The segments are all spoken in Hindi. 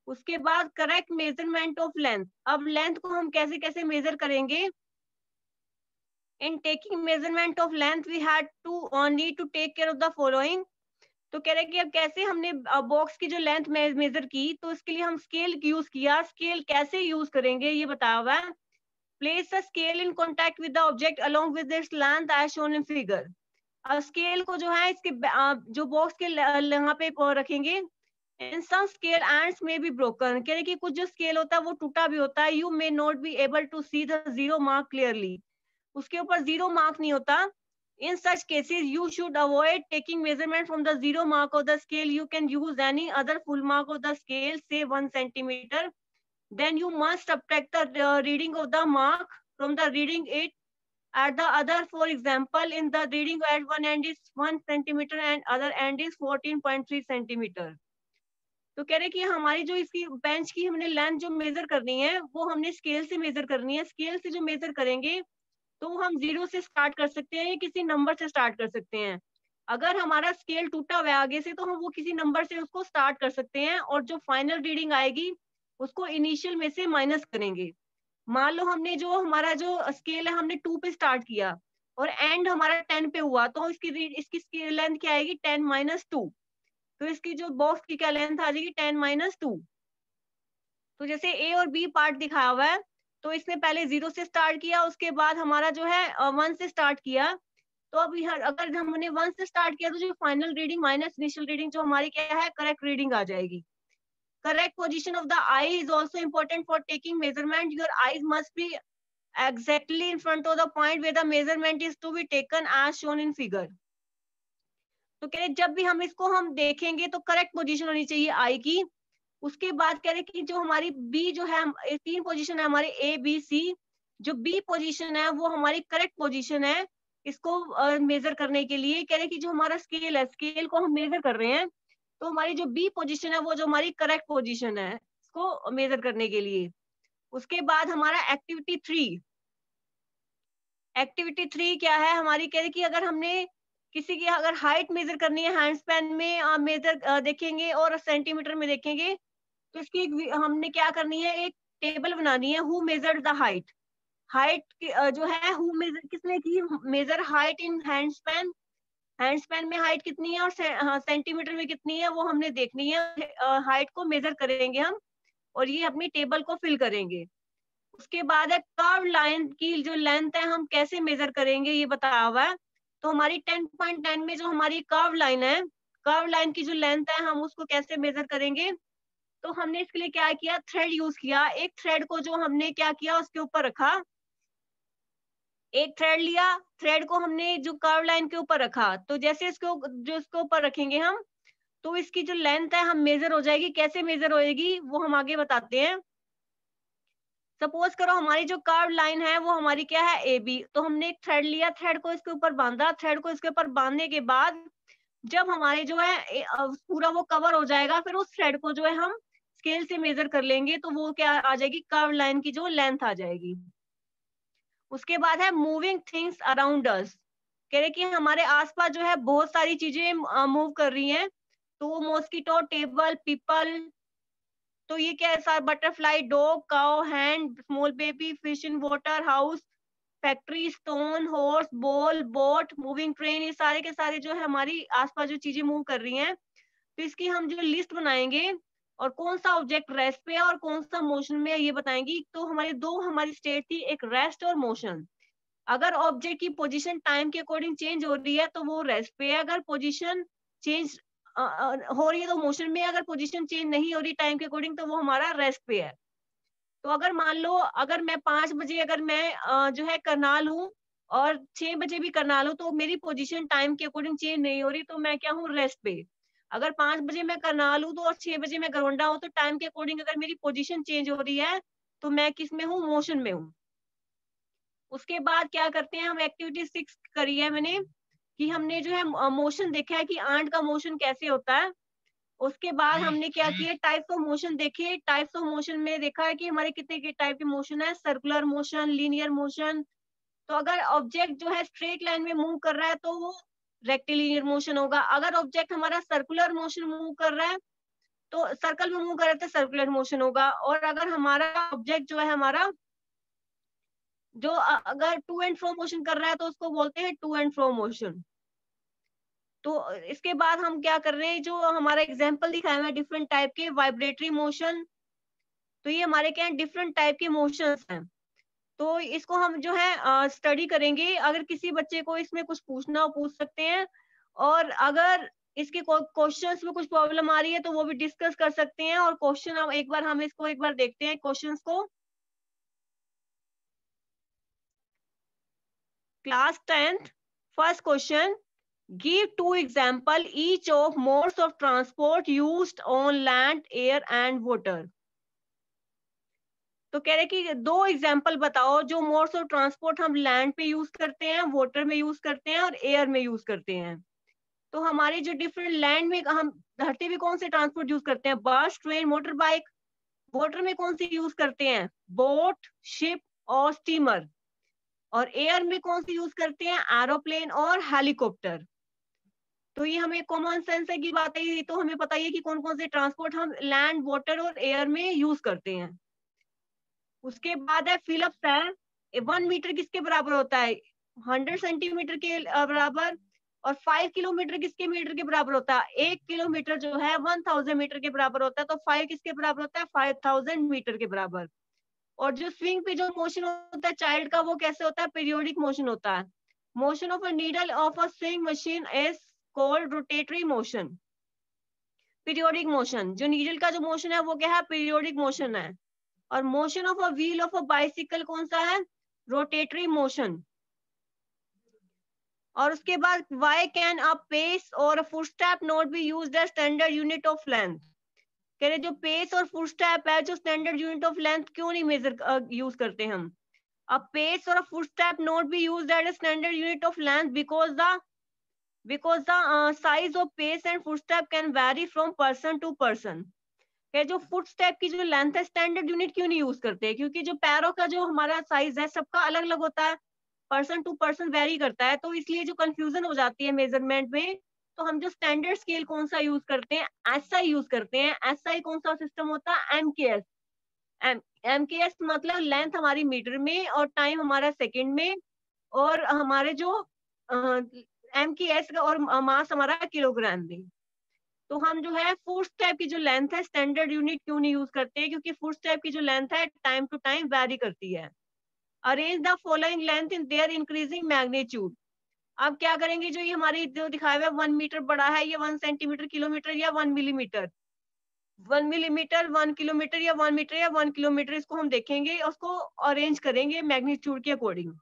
उसके बाद करेक्ट मेजरमेंट ऑफ लेंथ। अब लेंथ को हम कैसे कैसे मेजर करेंगे? In taking measurement of length we had to need to take care of the following. तो कह रहे कि अब कैसे हमने बॉक्स की जो लेंथ मेजर की, तो इसके लिए हम स्केल यूज किया। स्केल कैसे यूज करेंगे ये बताया हुआ है। Place the scale in contact with the object along with its length as shown in figure. अब स्केल को जो है इसके जो बॉक्स के यहाँ पे रखेंगे। इन सम स्केल एंड्स में बी ब्रोकन, कह रहे कि कुछ जो स्केल होता है वो टूटा भी होता है। You may not be able to see the zero mark clearly, उसके ऊपर जीरो मार्क नहीं होता। In such cases, you should avoid taking measurement from the zero mark of the scale. You can use any other full mark of the scale, say 1 centimeter. Then you must subtract the reading of the mark from the reading it at the other. For example, in the reading at one end is 1 centimeter and other end is 14.3 centimeter. तो कह रहे कि हमारी जो इसकी बेंच की हमने लेंथ जो मेजर करनी है वो हमने स्केल से मेजर करनी है। स्केल से जो मेजर करेंगे तो हम 0 से स्टार्ट कर सकते हैं या किसी नंबर से स्टार्ट कर सकते हैं। अगर हमारा स्केल टूटा हुआ है आगे से तो हम वो किसी नंबर से उसको स्टार्ट कर सकते हैं और जो फाइनल रीडिंग आएगी उसको इनिशियल में से माइनस करेंगे। मान लो हमने जो हमारा जो स्केल है हमने 2 पे स्टार्ट किया और एंड हमारा 10 पे हुआ, तो इसकी स्केल लेंथ क्या आएगी? 10 माइनस 2। तो इसकी जो बॉक्स की क्या लेंथ आ जाएगी? 10 माइनस 2। तो जैसे ए और बी पार्ट दिखाया हुआ है, तो इसने पहले 0 से स्टार्ट किया, उसके बाद हमारा जो है 1 से स्टार्ट किया। तो अब अगर हमने 1 से स्टार्ट किया तो जो final reading minus initial reading जो हमारी क्या है? करेक्ट रीडिंग आ जाएगी। Correct position of the eye is also important for taking measurement. Your eyes must be exactly in front of the point where the measurement is to be taken as shown in figure. तो कह रहे जब भी हम इसको हम देखेंगे तो करेक्ट पोजीशन होनी चाहिए आई की। उसके बाद कह रहे कि जो हमारी बी जो है 3 पोजीशन है हमारे ए बी सी। जो बी पोजीशन है वो हमारी करेक्ट पोजीशन है इसको मेजर करने के लिए। कह रहे कि जो हमारा स्केल है, स्केल को हम मेजर कर रहे हैं, तो हमारी जो बी पोजीशन है वो जो हमारी करेक्ट पोजीशन है इसको मेजर करने के लिए। उसके बाद हमारा एक्टिविटी 3। एक्टिविटी 3 क्या है हमारी? कह रहे कि अगर हमने किसी की अगर हाइट मेजर करनी है, हैंड स्पैन में मेजर देखेंगे और सेंटीमीटर में देखेंगे, तो इसकी हमने क्या करनी है? एक टेबल बनानी है। Who measured the height. Height जो है हु मेजर किसने की? Measure height in hand span. Hand span में हाइट कितनी है और सेंटीमीटर में कितनी है वो हमने देखनी है। हाइट को मेजर करेंगे हम और ये अपनी टेबल को फिल करेंगे। उसके बाद है कर्व लाइन की जो लेंथ है हम कैसे मेजर करेंगे ये बताया हुआ है। तो हमारी 10.10 में जो हमारी कर्व लाइन है, कर्व लाइन की जो लेंथ है हम उसको कैसे मेजर करेंगे? तो हमने इसके लिए क्या किया? थ्रेड यूज किया। एक थ्रेड को जो हमने क्या किया उसके ऊपर रखा, एक थ्रेड लिया, थ्रेड को हमने जो कर्व लाइन के ऊपर रखा। तो जैसे इसको जो इसके ऊपर रखेंगे हम, तो इसकी जो लेंथ है हम मेजर हो जाएगी। कैसे मेजर होएगी वो हम आगे बताते हैं। सपोज करो हमारी जो कर्व लाइन है वो हमारी क्या है? A B. तो हमने एक थ्रेड लिया, थ्रेड को इसके ऊपर बांधा। थ्रेड को इसके ऊपर बांधने के बाद जब हमारे जो है पूरा वो कवर हो जाएगा, फिर उस थ्रेड को जो है हम स्केल से मेजर कर लेंगे, तो वो क्या आ जाएगी? कर्व लाइन की जो लेंथ आ जाएगी। उसके बाद है मूविंग थिंग्स अराउंड अस। कह रहे कि हमारे आसपास जो है बहुत सारी चीजें मूव कर रही हैं। तो वो मॉस्किटो, टेबल, पीपल, तो ये क्या है? Butterfly, dog, cow, hand, small baby, fish in water, house, factory, stone, horse, ball, boat, moving train, ये सारे के सारे जो है हमारी आसपास जो चीजें मूव कर रही हैं। तो इसकी हम जो लिस्ट बनाएंगे और कौन सा ऑब्जेक्ट रेस्ट पे है और कौन सा मोशन में है ये बताएंगी। तो हमारी स्टेट थी, एक रेस्ट और मोशन। अगर ऑब्जेक्ट की पोजीशन टाइम के अकॉर्डिंग चेंज हो रही है तो वो रेस्ट पे है। अगर पोजीशन चेंज हो रही है तो मोशन में। अगर पोजीशन चेंज नहीं हो रही टाइम के अकॉर्डिंग तो वो हमारा रेस्ट पे है। तो अगर मान लो अगर मैं 5 बजे अगर मैं जो है करनाल हूँ और 6 बजे भी करनाल हूँ, तो मेरी पोजीशन टाइम के अकॉर्डिंग चेंज नहीं हो रही, तो मैं क्या हूँ? रेस्ट पे। अगर 5 बजे मैं करनाल हूँ तो और 6 बजे मैं गरोंडा हूँ, तो टाइम के अकॉर्डिंग अगर मेरी पोजीशन चेंज हो रही है तो मैं किस में हूँ? मोशन में हूँ। उसके बाद क्या करते हैं हम? एक्टिविटी 6 करी है मैंने कि हमने जो है मोशन देखा है कि आंट का मोशन कैसे होता है। उसके बाद हमने क्या किया? टाइप्स ऑफ मोशन देखे। टाइप्स ऑफ मोशन में देखा है कि हमारे कितने के टाइप के मोशन है? Circular motion, linear motion. तो अगर ऑब्जेक्ट जो है स्ट्रेट लाइन में मूव कर रहा है तो वो रेक्टिलिनियर मोशन होगा। अगर ऑब्जेक्ट हमारा सर्कुलर मोशन मूव कर रहा है तो सर्कल में मूव कर रहे थे, सर्कुलर मोशन होगा। और अगर हमारा ऑब्जेक्ट जो है हमारा जो अगर टू एंड फ्रो मोशन कर रहा है तो उसको बोलते हैं टू एंड फ्रो मोशन। तो इसके बाद हम क्या कर रहे हैं, जो हमारा एग्जाम्पल दिखाया हुआ है डिफरेंट टाइप के वाइब्रेटरी मोशन, तो ये हमारे क्या है डिफरेंट टाइप के मोशंस हैं। तो इसको हम जो है स्टडी करेंगे। अगर किसी बच्चे को इसमें कुछ पूछना हो पूछ सकते हैं, और अगर इसके क्वेश्चंस में कुछ प्रॉब्लम आ रही है तो वो भी डिस्कस कर सकते हैं। और क्वेश्चन हम इसको एक बार देखते हैं क्वेश्चंस को। Class 10th, first question, give two example each of modes of transport used on land, air and water. तो कह रहे कि दो एग्जाम्पल बताओ जो मोड्स ऑफ ट्रांसपोर्ट हम लैंड पे यूज करते हैं, वाटर में यूज करते हैं और एयर में यूज करते हैं। तो हमारे जो डिफरेंट लैंड में हम धरती पे कौन से ट्रांसपोर्ट यूज करते हैं, बस, ट्रेन, मोटर बाइक। वाटर में कौन सी यूज करते हैं, बोट, शिप और स्टीमर। और एयर में कौन सी यूज करते हैं, एरोप्लेन और हेलीकॉप्टर। तो ये हमें कॉमन सेंस की बात है, ये तो हमें पता ही है कि कौन कौन से ट्रांसपोर्ट हम लैंड, वाटर और एयर में यूज करते हैं। उसके बाद है फिलिप्स है, 1 मीटर किसके बराबर होता है, 100 सेंटीमीटर के बराबर। और 5 किलोमीटर किसके मीटर के बराबर होता है, 1 किलोमीटर जो है 1000 मीटर के बराबर होता है। तो 5 किसके बराबर होता है, 5000 मीटर के बराबर। और जो स्विंग पे जो मोशन होता है चाइल्ड का, वो कैसे होता है, पीरियोडिक मोशन होता है। Motion of a needle of a sewing machine is called rotatory motion. Periodic motion, जो नीडल का जो मोशन है वो क्या है, पीरियोडिक मोशन है। और motion of a wheel of a bicycle कौन सा है, रोटेटरी मोशन। और उसके बाद व्हाई कैन अ पेस और footstep not be used as standard unit of length. कह रहे जो पेस और फुटस्टेप है, जो स्टैंडर्ड यूनिट ऑफ लेंथ क्यों नहीं मेजर यूज करते हम। A pace or a footstep not be used as a standard unit of length because the size of pace and footstep can vary from person to person। है जो फुटस्टेप की जो लेंथ है स्टैंडर्ड यूनिट क्यों नहीं यूज करते, क्योंकि जो पैरों का जो हमारा साइज है सबका अलग अलग होता है, पर्सन टू पर्सन वेरी करता है। तो इसलिए जो कंफ्यूजन हो जाती है मेजरमेंट में, तो हम जो स्टैंडर्ड स्केल कौन सा यूज करते हैं, एसआई यूज करते हैं। एसआई कौन सा सिस्टम होता है, एमकेएस। एमकेएस मतलब लेंथ हमारी मीटर में और टाइम हमारा सेकंड में, और हमारे जो एमकेएस का और मास हमारा किलोग्राम में। तो हम जो है फुट स्टेप की जो लेंथ है स्टैंडर्ड यूनिट क्यों नहीं यूज करते, क्योंकि फुट स्टेप की जो लेंथ है टाइम टू टाइम वेरी करती है। Arrange the following length in their increasing magnitude. अब क्या करेंगे, जो ये हमारी जो दिखाया हुआ है 1 मीटर बड़ा है, ये 1 सेंटीमीटर, किलोमीटर या 1 मिलीमीटर। 1 मिलीमीटर, 1 किलोमीटर या 1 मीटर या 1 किलोमीटर, इसको हम देखेंगे, उसको अरेंज करेंगे मैग्नीट्यूड के अकॉर्डिंग।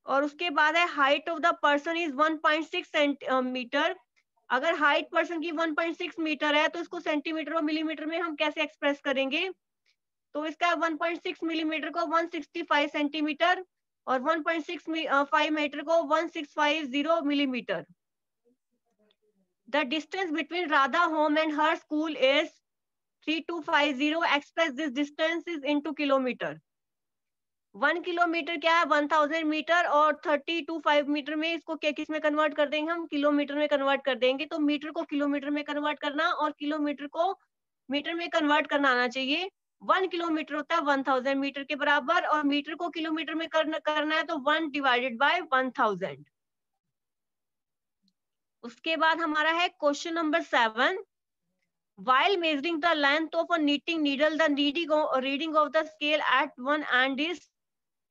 और उसके बाद है height of the person is 1.6 centimetre. अगर हाइट पर्सन की 1.6 मीटर है तो इसको सेंटीमीटर और मिलीमीटर में हम कैसे एक्सप्रेस करेंगे। तो इसका 1.6 मिलीमीटर को 165 सेंटीमीटर और 1.65 मीटर को 1650 millimetre. The distance between Radha home and her school is 3250। Express this distance is into kilometre. 1 kilometre क्या है, 1000 मीटर, और 32.5 मीटर में इसको क्या किस में कन्वर्ट कर देंगे, हम किलोमीटर में कन्वर्ट कर देंगे। तो मीटर को किलोमीटर में कन्वर्ट करना और किलोमीटर को मीटर में कन्वर्ट करना आना चाहिए। 1 किलोमीटर होता है 1000 मीटर के बराबर, और मीटर को किलोमीटर में करना है तो 1/1000। उसके बाद हमारा है question number 7। While measuring the length of a knitting needle, the reading of the scale at one end is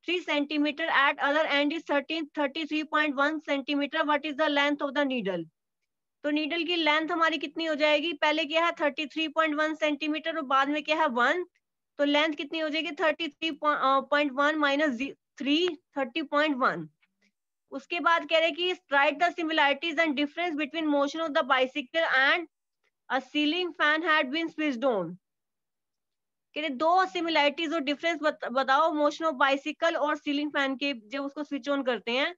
3 centimeter, at other end is 33.1 centimeter. What is the length of the needle? तो नीडल की लेंथ हमारी कितनी हो जाएगी, पहले क्या है 33.1 सेंटीमीटर और बाद में क्या है 1। तो लेंथ कितनी हो जाएगी 33.1 माइनस 3, 30.1। उसके बाद कह रहे कि write the similarities and difference between motion of the bicycle and a ceiling fan had been switched on. दो सिमिलरिटीज और डिफरेंस बताओ मोशन ऑफ बाइसिकल और सीलिंग फैन के जब उसको स्विच ऑन करते हैं।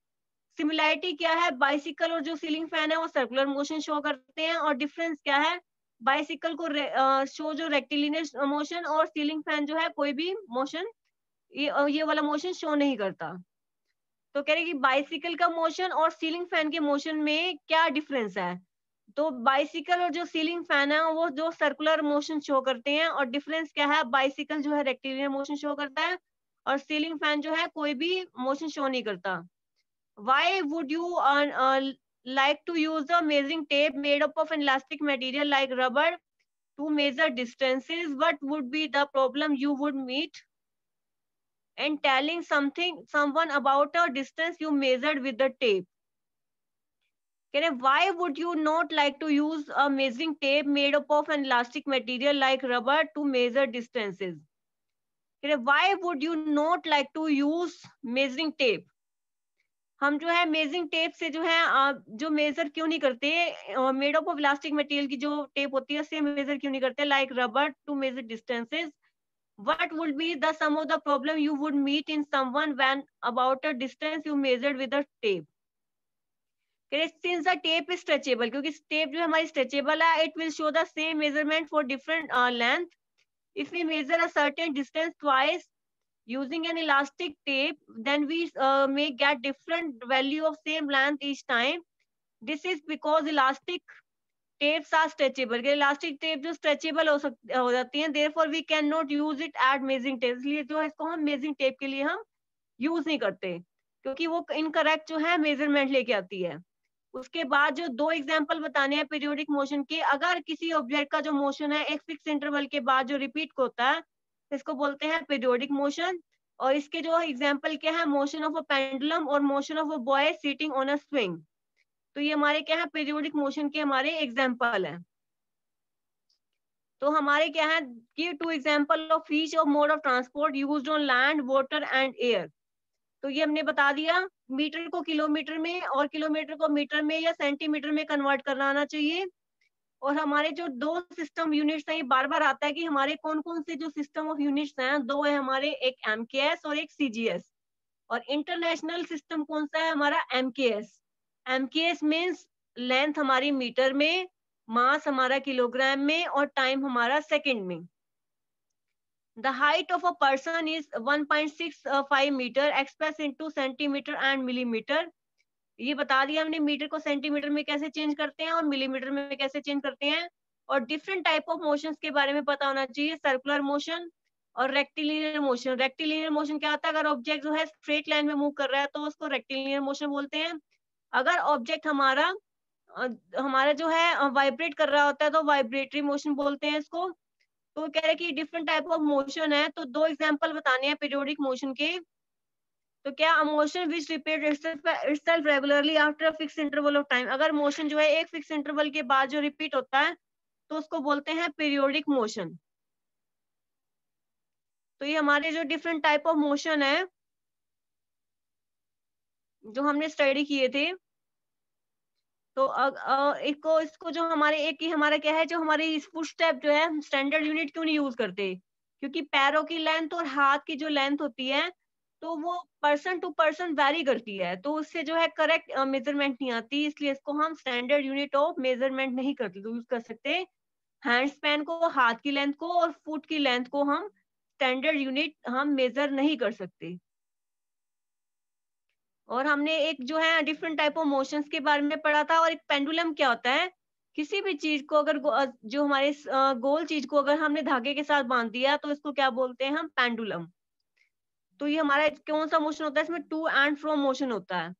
सिमिलरिटी क्या है, बाइसिकल और जो सीलिंग फैन है वो सर्कुलर मोशन शो करते हैं, और डिफरेंस क्या है, बाइसिकल को शो जो रेक्टिलिनियर मोशन, और सीलिंग फैन जो है कोई भी मोशन, ये वाला मोशन शो नहीं करता। तो कह रहे कि बाइसिकल का मोशन और सीलिंग फैन के मोशन में क्या डिफरेंस है। तो बाइसिकल और जो सीलिंग फैन है वो जो सर्कुलर मोशन शो करते हैं, और डिफरेंस क्या है, बाइसिकल जो है रेक्टिलिनियर मोशन शो करता है और सीलिंग फैन जो है कोई भी मोशन शो नहीं करता। Why would you like to use a measuring tape made up of an elastic material like rubber to measure distances? What would be the problem you would meet in telling someone about a distance you measured with the tape? Why would you not like to use a measuring tape made up of an elastic material like rubber to measure distances? Why would you not like to use measuring tape? हम जो है मेजरिंग टेप से जो है जो मेजर क्यों नहीं करते, मेड ऑफ इलास्टिक मटेरियल की जो टेप होती है उससे मेजर क्यों नहीं करते, like rubber to measure distances? What would be the some of the problem you would meet in someone when about a distance you measured with a tape? Since the tape is stretchable, क्योंकि टेप जो हमारी स्ट्रेचेबल है, it will show the same measurement for different length. If we measure a certain distance twice using an elastic tape, then we may get different value of same length each time. This is because elastic tapes are stretchable. Elastic tape जो stretchable हो जाती हैं, therefore we cannot use it at measuring tape. इसलिए जो है इसको हम measuring tape के लिए हम use नहीं करते, क्योंकि वो incorrect जो है measurement लेके आती है। उसके बाद जो दो एग्जाम्पल बताने हैं पीरियोडिक मोशन के, अगर किसी ऑब्जेक्ट का जो मोशन है एक फिक्स इंटरवल के बाद जो रिपीट होता है, इसको बोलते हैं पीरियोडिक मोशन। और इसके जो एग्जाम्पल क्या है, मोशन ऑफ अ पेंडुलम और motion of a boy sitting on a swing. तो ये हमारे क्या है, पीरियोडिक मोशन के हमारे एग्जाम्पल हैं। तो हमारे क्या है कि two example of each of mode of transport used on land, water and air. तो ये हमने बता दिया, मीटर को किलोमीटर में और किलोमीटर को मीटर में या सेंटीमीटर में कन्वर्ट करना आना चाहिए। और हमारे जो दो सिस्टम यूनिट्स हैं, ये बार बार आता है कि हमारे कौन कौन से जो सिस्टम ऑफ यूनिट्स हैं, दो है हमारे, एक एमकेएस और एक सीजीएस। और इंटरनेशनल सिस्टम कौन सा है हमारा, एमकेएस। एमकेएस मीन्स लेंथ हमारी मीटर में, मास हमारा किलोग्राम में और टाइम हमारा सेकंड में। The height of a person is 1.65 meter expressed into centimeter and millimeter. ये बता दिया हमने, मीटर को सेंटीमीटर में कैसे चेंज करते हैं और मिलीमीटर में कैसे चेंज करते हैं। और डिफरेंट टाइप ऑफ मोशंस के बारे में पता होना चाहिए, सर्कुलर मोशन और रेक्टिलिनियर मोशन। रेक्टिलिनियर मोशन क्या होता है, अगर ऑब्जेक्ट जो है स्ट्रेट लाइन में मूव कर रहा है तो उसको रेक्टिलिनियर मोशन बोलते हैं। अगर ऑब्जेक्ट हमारा जो है वाइब्रेट कर रहा होता है तो वाइब्रेटरी मोशन बोलते हैं इसको। तो कह रहे हैं कि डिफरेंट टाइप ऑफ मोशन है, तो दो एग्जांपल बताने हैं पीरियोडिक मोशन के। तो क्या, motion which repeat itself regularly after a fix interval of time. अगर मोशन जो है एक फिक्स इंटरवल के बाद जो रिपीट होता है तो उसको बोलते हैं पीरियोडिक मोशन। तो ये हमारे जो डिफरेंट टाइप ऑफ मोशन है जो हमने स्टडी किए थे। तो इसको जो हमारे एक ही हमारा क्या है, जो हमारी फुट स्टेप जो है स्टैंडर्ड यूनिट क्यों नहीं यूज करते, क्योंकि पैरों की लेंथ और हाथ की जो लेंथ होती है तो वो पर्सन टू पर्सन वैरी करती है, तो उससे जो है करेक्ट मेजरमेंट नहीं आती, इसलिए इसको हम स्टैंडर्ड यूनिट ऑफ मेजरमेंट नहीं करते, यूज कर सकते हैंड स्पैन को, हाथ की लेंथ को और फुट की लेंथ को हम स्टैंडर्ड यूनिट हम मेजर नहीं कर सकते। और हमने एक जो है डिफरेंट टाइप ऑफ मोशंस के बारे में पढ़ा था। और एक पेंडुलम क्या होता है, किसी भी चीज को अगर जो हमारे गोल चीज को अगर हमने धागे के साथ बांध दिया तो इसको क्या बोलते हैं हम, पेंडुलम। तो ये हमारा कौन सा मोशन होता है, इसमें टू एंड फ्रो मोशन होता है।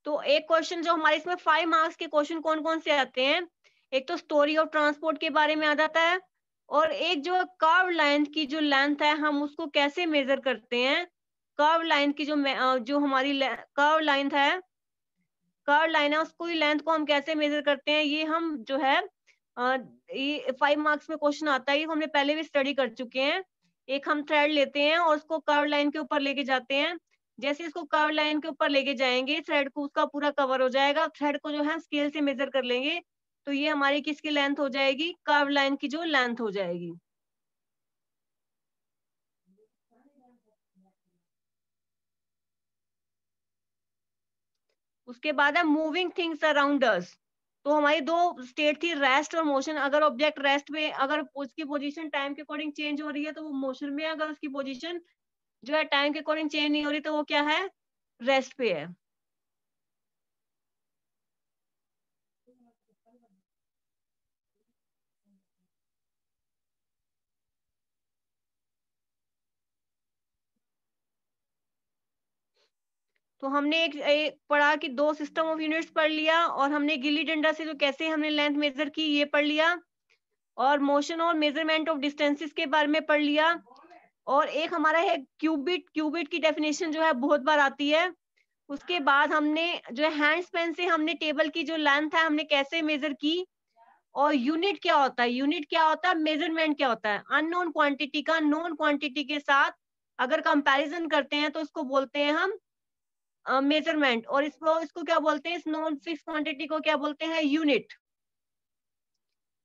तो एक क्वेश्चन जो हमारे इसमें 5 मार्क्स के क्वेश्चन कौन कौन से आते हैं, एक तो स्टोरी ऑफ ट्रांसपोर्ट के बारे में आ जाता है, और एक जो कर्व लाइन की जो लेंथ है हम उसको कैसे मेजर करते हैं। कर्व लाइन की जो हमारी कर्व लाइन है, कर्व लाइन है उसको लेंथ को हम कैसे मेजर करते हैं, ये हम जो है ये 5 मार्क्स में क्वेश्चन आता है, ये हमने पहले भी स्टडी कर चुके हैं। एक हम थ्रेड लेते हैं और उसको कर्व लाइन के ऊपर लेके जाते हैं, जैसे इसको कर्व लाइन के ऊपर लेके जाएंगे थ्रेड को उसका पूरा कवर हो जाएगा, थ्रेड को जो है स्केल से मेजर कर लेंगे तो ये हमारी किसकी लेंथ हो जाएगी, कर्व लाइन की जो लेंथ हो जाएगी। उसके बाद है मूविंग थिंग्स अराउंड अस। तो हमारी दो स्टेट थी, रेस्ट और मोशन। अगर ऑब्जेक्ट रेस्ट में, अगर उसकी पोजीशन टाइम के अकॉर्डिंग चेंज हो रही है तो वो मोशन में, अगर उसकी पोजीशन जो है टाइम के अकॉर्डिंग चेंज नहीं हो रही, तो वो क्या है, रेस्ट पे है। तो हमने एक पढ़ा कि दो सिस्टम ऑफ यूनिट्स पढ़ लिया, और हमने गिल्ली डंडा से जो कैसे हमने लेंथ मेजर की ये पढ़ लिया, और मोशन और मेजरमेंट ऑफ डिस्टेंसेस के बारे में पढ़ लिया। और एक हमारा है क्यूबिट, क्यूबिट की डेफिनेशन जो है बहुत बार आती है। उसके बाद हमने जो है हैंड स्पेन से हमने टेबल की जो लेंथ है हमने कैसे मेजर की, और यूनिट क्या होता है, यूनिट क्या होता है, मेजरमेंट क्या होता है, अननोन क्वांटिटी का नोन क्वांटिटी के साथ अगर कंपैरिजन करते हैं तो उसको बोलते हैं हम मेजरमेंट, और इसको इसको क्या बोलते हैं, इस नॉन फिक्स क्वांटिटी को क्या बोलते हैं, यूनिट।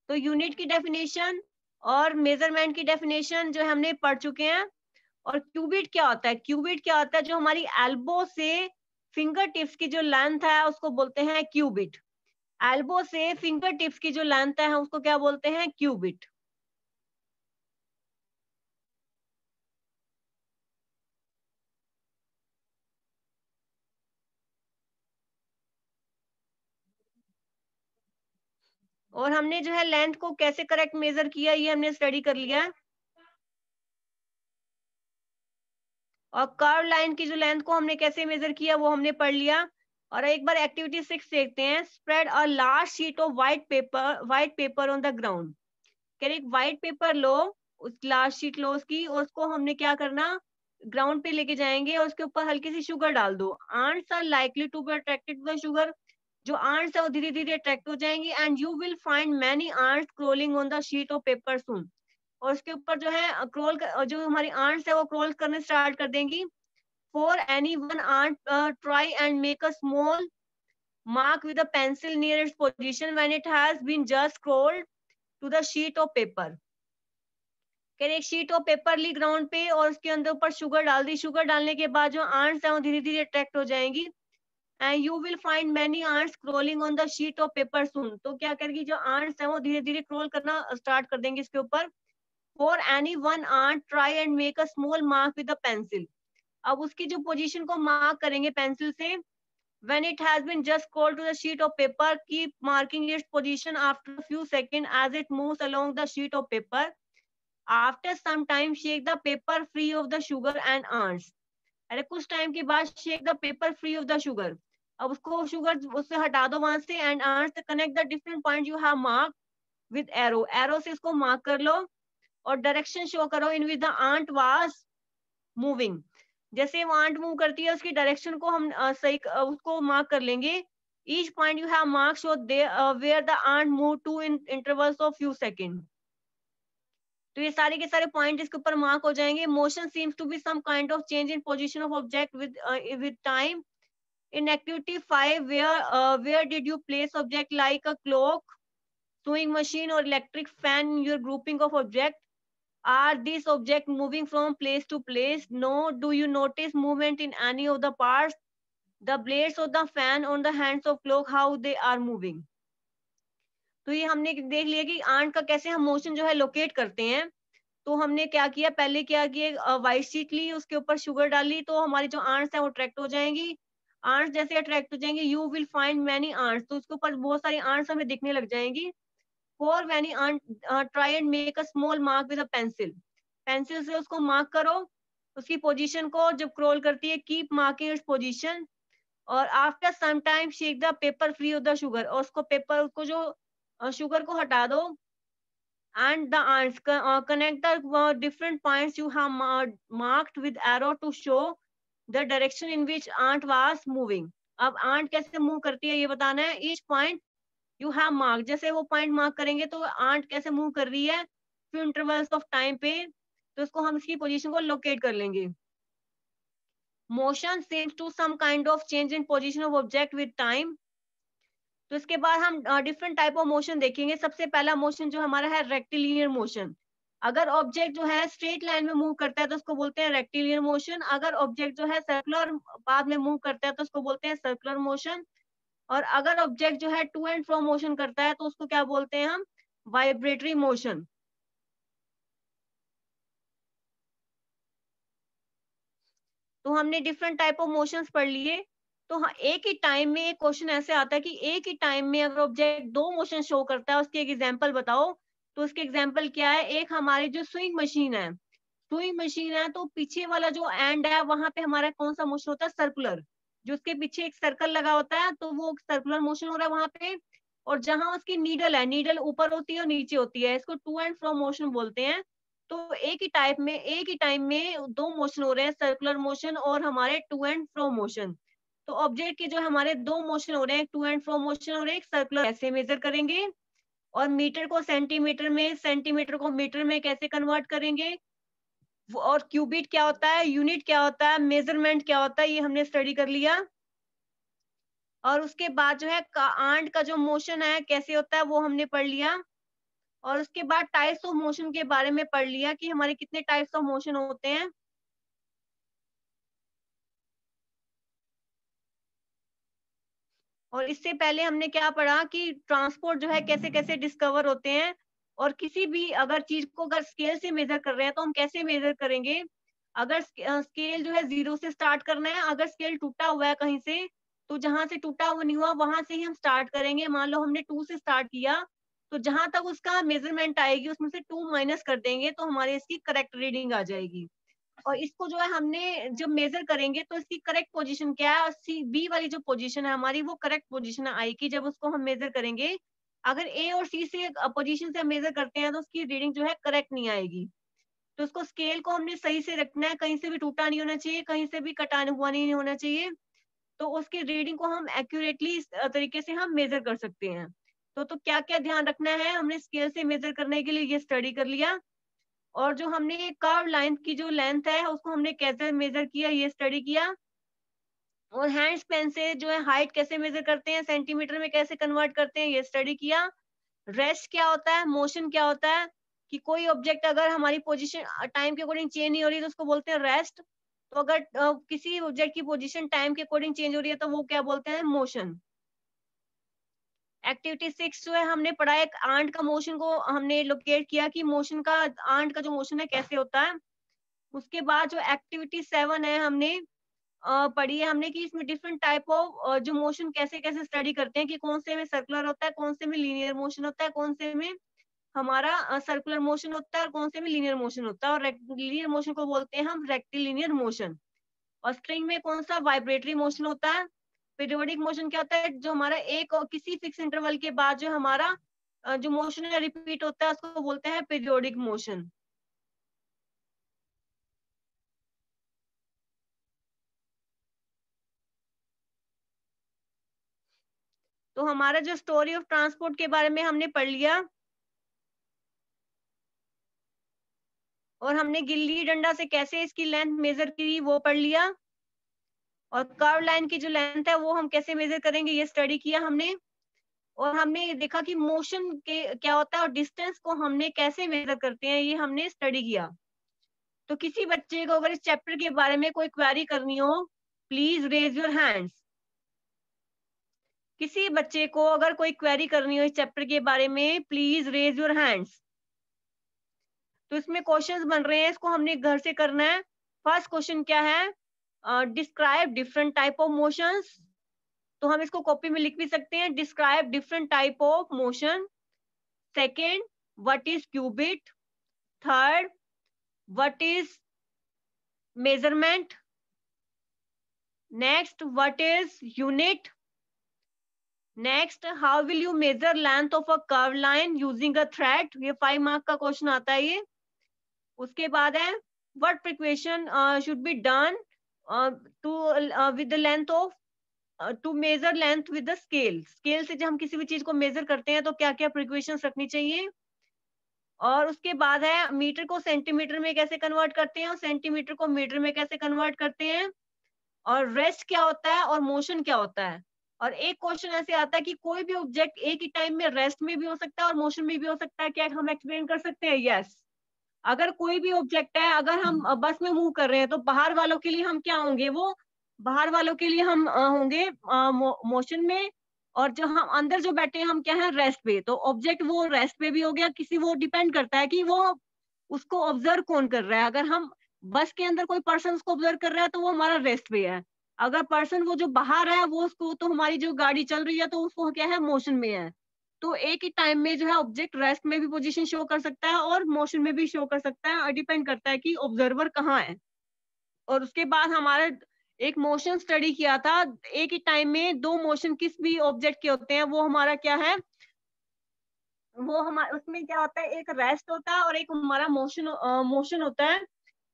तो यूनिट की डेफिनेशन और मेजरमेंट की डेफिनेशन जो हमने पढ़ चुके हैं। और क्यूबिट क्या होता है, क्यूबिट क्या होता है, जो हमारी एल्बो से फिंगर टिप्स की जो लेंथ है उसको बोलते हैं क्यूबिट। एल्बो से फिंगर टिप्स की जो लेंथ है उसको क्या बोलते हैं, क्यूबिट। और हमने जो है लेंथ को कैसे करेक्ट मेजर किया ये हमने स्टडी कर लिया है। और कर्व लाइन की जो लेंथ को हमने कैसे मेजर किया वो हमने पढ़ लिया। और एक बार एक्टिविटी 6 देखते हैं। Spread a large sheet of white paper on the ground. कह रहे व्हाइट पेपर लो, उस लार्ज शीट लो उसकी, और उसको हमने क्या करना, ग्राउंड पे लेके जाएंगे और उसके ऊपर हल्की सी शुगर डाल दो। Ants are likely to be attracted to the sugar. जो आंट्स है वो धीरे धीरे अट्रैक्ट हो जाएंगी, and you will find many ants crawling on the sheet of paper soon. और उसके ऊपर जो है जो हमारी आंट्स है वो क्रोल करने स्टार्ट कर देंगी। For any one ant, try and make a small mark with a pencil near its position when it has been just scrolled to the sheet of paper. कह रहे एक शीट ऑफ पेपर ली ग्राउंड पे और उसके अंदर ऊपर शुगर डाल दी। शुगर डालने के बाद जो आंट्स है वो धीरे धीरे अट्रैक्ट हो जाएंगी, and you will find many ants crawling on the sheet of paper soon. तो क्या करेगी, जो आंट्स है वो धीरे धीरे क्रोल करना स्टार्ट कर देंगे इसके ऊपर। For any one ant try and make a small mark with a pencil. अब उसकी जो पोजीशन को मार्क करेंगे पेंसिल से। When it has been just scrolled to the sheet of paper, keep marking its position after a few seconds as it moves along the sheet of paper. After some time, shake the paper free of the sugar and ants. अरे कुछ टाइम के बाद shake the paper free of the sugar. अब उसको शुगर उससे हटा दो वहां से, and ants connect the different point you have mark with arrow. Arrow से इसको मार्क कर लो और डायरेक्शन शो करो in with the ant was moving. जैसे वो आंट मूव करती है उसकी डायरेक्शन को हम उसको मार्क कर लेंगे। Each point you have mark show where the ant move to in intervals of few second. तो ये सारे के सारे पॉइंट इसके ऊपर मार्क हो जाएंगे। Motion seems to be some kind of change in position of object with time. In activity 5, where did you place object like a clock, sewing machine, or electric fan in your grouping of object? Are these objects moving from place to place? No. Do you notice movement in any of the parts? The blades of the fan on the hands of clock, how they are moving? तो ये हमने देख लिया कि आंट का कैसे हम मोशन जो है लोकेट करते हैं। तो हमने क्या किया, पहले क्या किया, व्हाइट शीट ली, उसके ऊपर शुगर डाली, तो हमारी जो आंट्स है वो अट्रैक्ट हो जाएंगी। आंट्स जैसे अट्रैक्ट हो जाएंगे, you will find many ants, तो उसके ऊपर बहुत सारी आंट्स हमें दिखने लग जाएंगी। For many ant try and make a small mark with a pencil. Pencil से उसको मार्क करो, उसकी पोजीशन को जब क्रॉल करती है, कीप मार्किंग इट्स पोजीशन। और after some time shake the paper free of the sugar, और उसको पेपर को जो शुगर को हटा दो। And the ants connect the different points you have marked with arrow to show the direction in which ant was moving. अब ant कैसे मूव करती है ये बताना है। each point you have marked, जैसे वो पॉइंट मार्क करेंगे तो ant कैसे मूव कर रही है फिर इंटरवल्स ऑफ टाइम पे, तो उसको हम इसकी पोजीशन को लोकेट कर लेंगे। Motion seems to some kind of change in position of object with time। तो इसके बाद हम डिफरेंट टाइप ऑफ मोशन देखेंगे। सबसे पहला मोशन जो हमारा है रेक्टिलिनियर मोशन। अगर ऑब्जेक्ट जो है स्ट्रेट लाइन में मूव करता है तो उसको बोलते हैं रेक्टिलिनियर मोशन। अगर ऑब्जेक्ट जो है सर्कुलर पाथ में मूव करता है तो उसको बोलते हैं सर्कुलर मोशन। और अगर ऑब्जेक्ट जो है टू एंड फ्रो मोशन करता है तो उसको क्या बोलते हैं हम, वाइब्रेटरी मोशन। तो हमने डिफरेंट टाइप ऑफ मोशंस पढ़ लिए। तो हाँ, एक ही टाइम में एक क्वेश्चन ऐसे आता है कि एक ही टाइम में अगर ऑब्जेक्ट दो मोशन शो करता है, उसकी एक एग्जांपल बताओ। तो उसके एग्जांपल क्या है, एक हमारी जो स्विंग मशीन है, स्विंग मशीन है तो पीछे वाला जो एंड है वहां पे हमारा कौन सा मोशन होता है, सर्कुलर। जो उसके पीछे एक सर्कल लगा होता है तो वो सर्कुलर मोशन हो रहा है वहां पे। और जहां उसकी नीडल है, नीडल ऊपर होती है और नीचे होती है, इसको टू एंड फ्रो मोशन बोलते हैं। तो एक ही टाइम में दो मोशन हो रहे हैं, सर्कुलर मोशन और हमारे टू एंड फ्रो मोशन। तो ऑब्जेक्ट के जो हमारे दो मोशन हो रहे हैं, टू एंड फ्रो मोशन और एक सर्कुलर, कैसे मेजर करेंगे। और मीटर को सेंटीमीटर में, सेंटीमीटर को मीटर में कैसे कन्वर्ट करेंगे। और क्यूबिट क्या होता है, यूनिट क्या होता है, मेजरमेंट क्या होता है, ये हमने स्टडी कर लिया। और उसके बाद जो है आंट का जो मोशन है कैसे होता है वो हमने पढ़ लिया। और उसके बाद टाइप्स ऑफ मोशन के बारे में पढ़ लिया कि हमारे कितने टाइप्स ऑफ मोशन होते हैं। और इससे पहले हमने क्या पढ़ा कि ट्रांसपोर्ट जो है कैसे कैसे डिस्कवर होते हैं। और किसी भी अगर चीज को अगर स्केल से मेजर कर रहे हैं तो हम कैसे मेजर करेंगे। अगर स्केल जो है 0 से स्टार्ट करना है, अगर स्केल टूटा हुआ है कहीं से, तो जहां से टूटा हुआ नहीं हुआ वहां से ही हम स्टार्ट करेंगे। मान लो हमने 2 से स्टार्ट किया, तो जहां तक उसका मेजरमेंट आएगी उसमें से 2 माइनस कर देंगे तो हमारे इसकी करेक्ट रीडिंग आ जाएगी। और इसको जो है हमने जब मेजर करेंगे तो इसकी करेक्ट पोजीशन क्या है, सी बी वाली जो पोजीशन है हमारी वो करेक्ट पोजीशन आएगी जब उसको हम मेजर करेंगे। अगर ए और सी से पोजीशन से हम मेजर करते हैं तो उसकी रीडिंग जो है करेक्ट नहीं आएगी। तो उसको स्केल को हमने सही से रखना है, कहीं से भी टूटा नहीं होना चाहिए, कहीं से भी कटा हुआ नहीं होना चाहिए। तो उसकी रीडिंग को हम एक्यूरेटली इस तरीके से हम मेजर कर सकते हैं। तो क्या क्या ध्यान रखना है, हमने स्केल से मेजर करने के लिए ये स्टडी कर लिया। और जो हमने कर्व लाइन की जो लेंथ है उसको हमने कैसे मेजर किया ये स्टडी किया। और हैंड स्पेन से जो है हाइट कैसे मेजर करते हैं, सेंटीमीटर में कैसे कन्वर्ट करते हैं ये स्टडी किया। रेस्ट क्या होता है, मोशन क्या होता है, कि कोई ऑब्जेक्ट अगर हमारी पोजीशन टाइम के अकॉर्डिंग चेंज नहीं हो रही है तो उसको बोलते हैं रेस्ट। तो अगर किसी ऑब्जेक्ट की पोजीशन टाइम के अकॉर्डिंग चेंज हो रही है तो वो क्या बोलते हैं, मोशन। एक्टिविटी 6 जो है हमने पढ़ा है, आंट का मोशन को हमने लोकेट किया कि मोशन का, आंट का जो मोशन है कैसे होता है। उसके बाद जो एक्टिविटी 7 है हमने पढ़ी है हमने कि इसमें डिफरेंट टाइप ऑफ जो मोशन कैसे कैसे स्टडी करते हैं, कि कौन से में सर्कुलर होता है, कौन से में लीनियर मोशन होता है, कौन से में हमारा सर्कुलर मोशन होता है, और कौन से में लीनियर मोशन होता है। और लीनियर मोशन को बोलते हैं हम रेक्टिलिनियर मोशन। और स्ट्रिंग में कौन सा, वाइब्रेटरी मोशन होता है। पीरियोडिक मोशन क्या होता है, जो हमारा एक और किसी फिक्स इंटरवल के बाद जो हमारा जो मोशन है रिपीट होता है उसको बोलते हैं पीरियोडिक मोशन। तो हमारा जो स्टोरी ऑफ ट्रांसपोर्ट के बारे में हमने पढ़ लिया। और हमने गिल्ली डंडा से कैसे इसकी लेंथ मेजर की वो पढ़ लिया। और कर्व लाइन की जो लेंथ है वो हम कैसे मेजर करेंगे ये स्टडी किया हमने। और हमने देखा कि मोशन के क्या होता है और डिस्टेंस को हमने कैसे मेजर करते हैं ये हमने स्टडी किया। तो किसी बच्चे को अगर इस चैप्टर के बारे में कोई क्वेरी करनी हो, प्लीज रेज योर हैंड्स। किसी बच्चे को अगर कोई क्वेरी करनी हो इस चैप्टर के बारे में, प्लीज रेज योर हैंड्स। तो इसमें क्वेश्चंस बन रहे हैं, इसको हमने घर से करना है। फर्स्ट क्वेश्चन क्या है, describe different type of motions. तो हम इसको कॉपी में लिख भी सकते हैं, describe different type of motion. Second, what is cubit. Third, what is measurement. Next, what is unit. Next, how will you measure length of a curve line using a thread. ये 5 मार्क का क्वेश्चन आता है ये। उसके बाद है, what precaution should be done to with the length of to measure length with the scale. Scale से जब हम किसी भी चीज को मेजर करते हैं तो क्या क्या प्रिक्वेशंस रखनी चाहिए। और उसके बाद है, मीटर को सेंटीमीटर में कैसे कन्वर्ट करते हैं और सेंटीमीटर को मीटर में कैसे कन्वर्ट करते हैं। और रेस्ट क्या होता है और मोशन क्या होता है। और एक क्वेश्चन ऐसे आता है कि कोई भी ऑब्जेक्ट एक ही टाइम में रेस्ट में भी हो सकता है और मोशन में भी हो सकता है, क्या हम एक्सप्लेन कर सकते हैं। यस, अगर कोई भी ऑब्जेक्ट है, अगर हम बस में मूव कर रहे हैं तो बाहर वालों के लिए हम क्या होंगे, वो बाहर वालों के लिए हम होंगे मोशन में। और जो हम अंदर जो बैठे हैं हम क्या है, रेस्ट पे। तो ऑब्जेक्ट वो रेस्ट पे भी हो गया, किसी वो डिपेंड करता है कि वो उसको ऑब्जर्व कौन कर रहा है। अगर हम बस के अंदर कोई पर्सन को ऑब्जर्व कर रहा है तो वो हमारा रेस्ट पे है। अगर पर्सन वो जो बाहर है वो उसको, तो हमारी जो गाड़ी चल रही है तो उसको क्या है, मोशन में है। तो एक ही टाइम में जो है ऑब्जेक्ट रेस्ट में भी पोजीशन शो कर सकता है और मोशन में भी शो कर सकता है, और डिपेंड करता है कि ऑब्जर्वर कहाँ है। और उसके बाद हमारा एक मोशन स्टडी किया था, एक ही टाइम में दो मोशन किस भी ऑब्जेक्ट के होते हैं, वो हमारा क्या है, वो हमारा उसमें क्या होता है, एक रेस्ट होता है और एक हमारा मोशन मोशन होता है।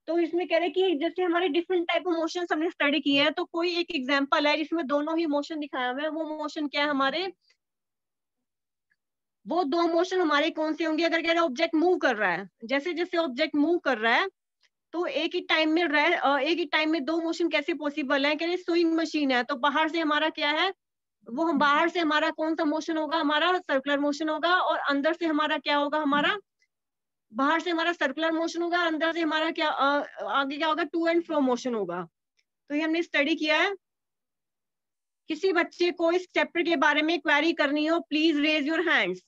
तो इसमें कह रहे हैं कि जैसे हमारे डिफरेंट टाइप ऑफ मोशन हमने स्टडी किए हैं, तो कोई एक एग्जांपल है जिसमें दोनों ही मोशन दिखाया हुआ है। वो मोशन क्या है हमारे, वो दो मोशन हमारे कौन से होंगे, अगर कह रहे ऑब्जेक्ट मूव कर रहा है, जैसे जैसे ऑब्जेक्ट मूव कर रहा है तो एक ही टाइम में दो मोशन कैसे पॉसिबल है। कह रहे स्विंग मशीन है तो बाहर से हमारा क्या है, वो हम बाहर से हमारा कौन सा मोशन होगा, हमारा सर्कुलर मोशन होगा, और अंदर से हमारा क्या होगा, हमारा बाहर से हमारा सर्कुलर मोशन होगा, अंदर से हमारा क्या आगे क्या होगा, टू एंड फ्रो मोशन होगा। तो ये हमने स्टडी किया है। किसी बच्चे को इस चैप्टर के बारे में क्वेरी करनी हो, प्लीज रेज योर हैंड्स।